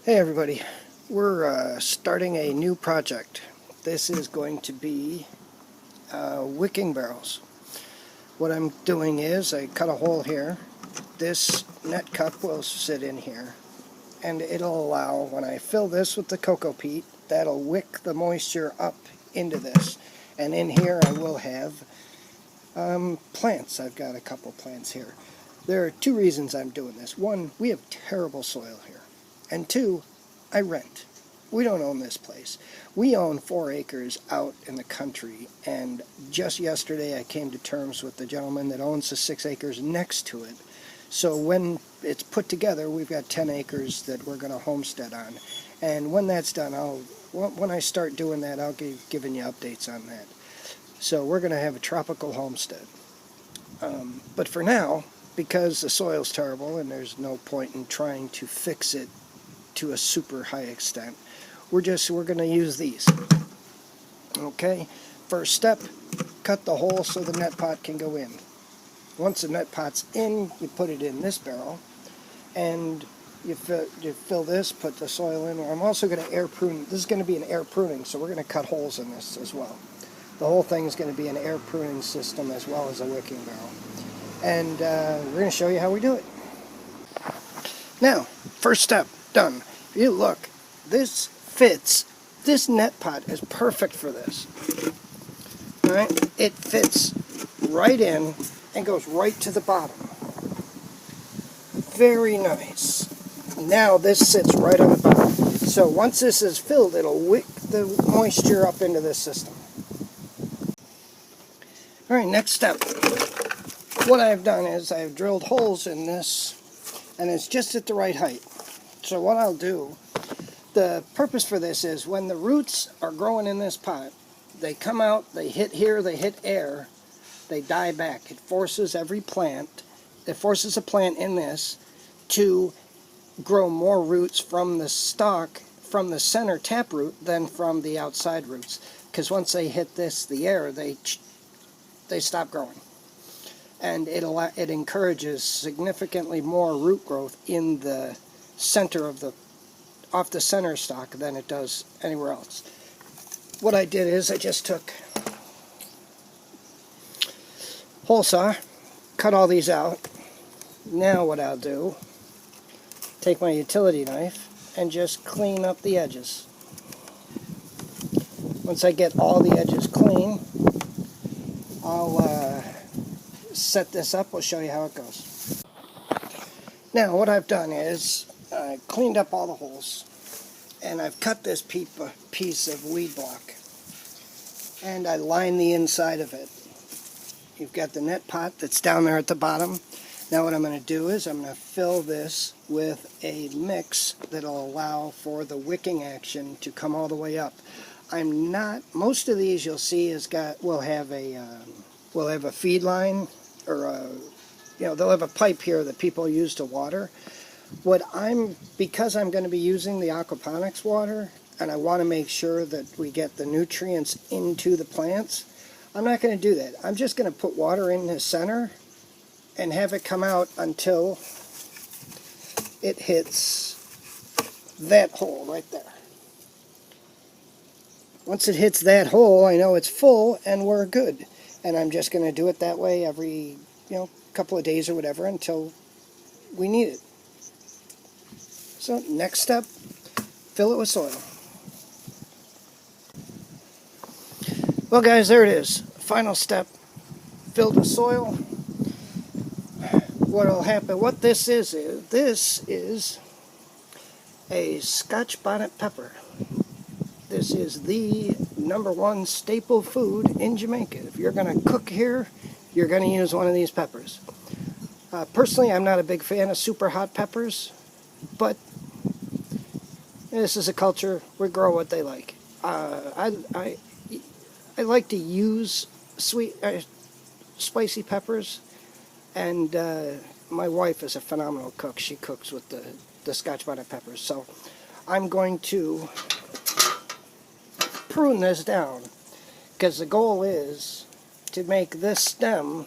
Hey everybody, we're starting a new project. This is going to be wicking barrels. What I'm doing is I cut a hole here. This net cup will sit in here, and it'll allow, when I fill this with the cocoa peat, that'll wick the moisture up into this. And in here I will have plants. I've got a couple plants here. There are two reasons I'm doing this. One, we have terrible soil here. And two, I rent. We don't own this place. We own 4 acres out in the country, and just yesterday I came to terms with the gentleman that owns the 6 acres next to it. So when it's put together, we've got 10 acres that we're going to homestead on. And when that's done, when I start doing that, I'll be giving you updates on that. So we're going to have a tropical homestead. But for now, because the soil's terrible and there's no point in trying to fix it to a super high extent, we're going to use these. Okay, first step, cut the hole so the net pot can go in. Once the net pot's in, you put it in this barrel, and you fill this, put the soil in. I'm also going to air prune. This is going to be an air pruning, so we're going to cut holes in this as well. The whole thing is going to be an air pruning system as well as a wicking barrel. And we're going to show you how we do it. Now, first step, done. If you look, this fits. This net pot is perfect for this. All right? It fits right in and goes right to the bottom. Very nice. Now this sits right on the bottom. So once this is filled, it'll wick the moisture up into this system. All right, next step. What I've done is I've drilled holes in this, and it's just at the right height. So what I'll do, the purpose for this is when the roots are growing in this pot, they come out, they hit here, they hit air, they die back. It forces a plant in this to grow more roots from the stalk, from the center taproot, than from the outside roots. Because once they hit the air, they stop growing. And it encourages significantly more root growth in the center off the center stalk than it does anywhere else. What I did is I just took hole saw, cut all these out. Now what I'll do, take my utility knife and just clean up the edges. Once I get all the edges clean, I'll set this up. We'll show you how it goes. Now what I've done is I cleaned up all the holes, and I've cut this piece of weed block, and I line the inside of it. You've got the net pot that's down there at the bottom. Now what I'm going to do is I'm going to fill this with a mix that'll allow for the wicking action to come all the way up. Most of these you'll see will have a feed line, or they'll have a pipe here that people use to water. Because I'm going to be using the aquaponics water, and I want to make sure that we get the nutrients into the plants, I'm not going to do that. I'm just going to put water in the center and have it come out until it hits that hole right there. Once it hits that hole, I know it's full and we're good. And I'm just going to do it that way every couple of days or whatever until we need it. So next step, fill it with soil. Well guys, there it is. Final step, filled with soil. What will happen, what this is a Scotch bonnet pepper. This is the #1 staple food in Jamaica. If you're going to cook here, you're going to use one of these peppers. Personally, I'm not a big fan of super hot peppers, but this is a culture. We grow what they like. I like to use spicy peppers, and my wife is a phenomenal cook. She cooks with the Scotch bonnet peppers. So I'm going to prune this down, because the goal is to make this stem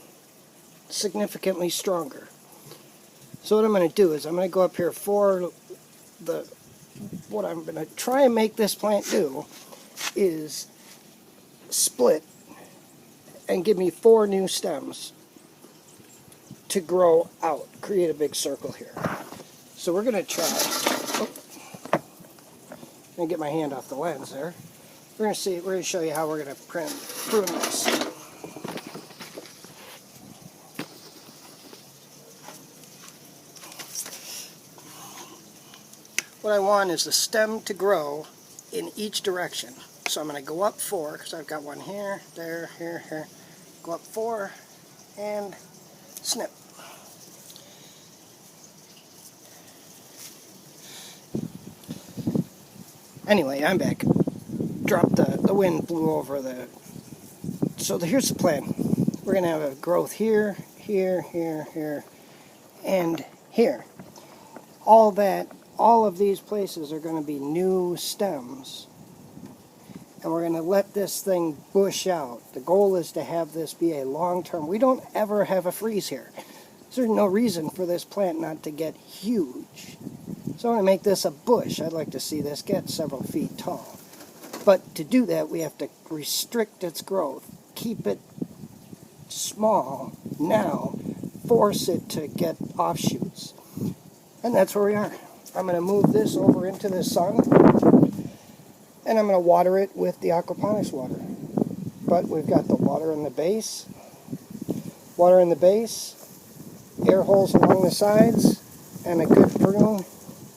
significantly stronger. So what I'm going to do is I'm going to go up here for the what I'm going to try and make this plant do is split and give me 4 new stems to grow out, create a big circle here. So we're going to try. Oh, let me get my hand off the lens there. We're going to show you how we're going to prune this. What I want is the stem to grow in each direction. So I'm going to go up 4, because I've got one here, there, here, here. Go up 4, and snip. Anyway, I'm back. Dropped the wind blew over the... So here's the plan. We're going to have a growth here, here, here, here, and here. All of these places are going to be new stems. And we're going to let this thing bush out. The goal is to have this be a long-term... We don't ever have a freeze here. There's no reason for this plant not to get huge. So I'm going to make this a bush. I'd like to see this get several feet tall. But to do that, we have to restrict its growth. Keep it small now. Force it to get offshoots. And that's where we are. I'm going to move this over into the sun. And I'm going to water it with the aquaponics water. But we've got the water in the base. Water in the base. Air holes along the sides. And a good prune.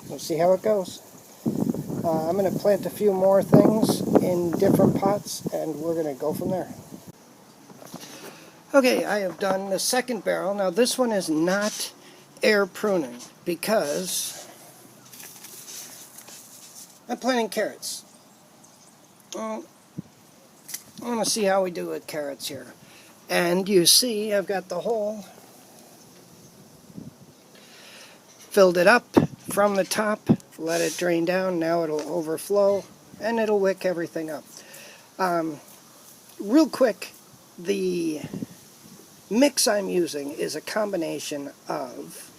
We'll see how it goes. I'm going to plant a few more things in different pots, and we're going to go from there. Okay, I have done the second barrel. Now this one is not air pruning because I'm planting carrots. I want to see how we do with carrots here. And you see I've got the hole. Filled it up from the top, let it drain down, now it'll overflow, and it'll wick everything up. Real quick, the mix I'm using is a combination of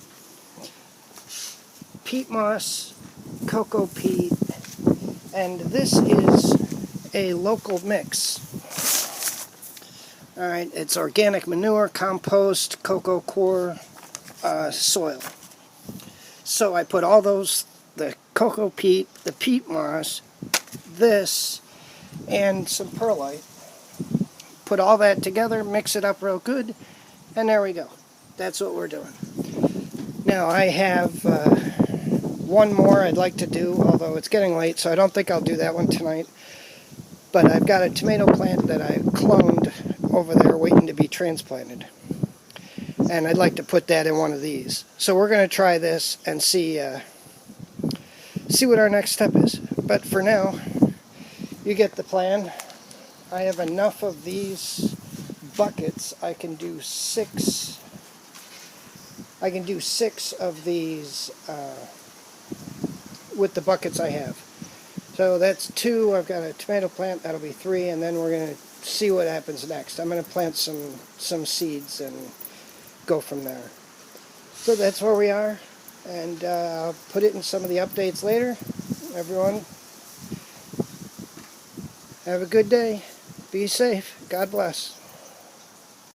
peat moss, cocoa peat, and this is a local mix. Alright, it's organic manure, compost, cocoa coir, soil. So I put all those, the cocoa peat, the peat moss, this, and some perlite. Put all that together, mix it up real good, and there we go. That's what we're doing. Now I have one more I'd like to do, although it's getting late, so I don't think I'll do that one tonight. But I've got a tomato plant that I cloned over there waiting to be transplanted. And I'd like to put that in one of these. So we're going to try this and see what our next step is. But for now, you get the plan. I have enough of these buckets. I can do 6. I can do 6 of these with the buckets I have. So that's 2. I've got a tomato plant. That'll be 3. And then we're going to see what happens next. I'm going to plant some seeds and go from there. So that's where we are, and I'll put it in some of the updates later. Everyone, have a good day. Be safe. God bless.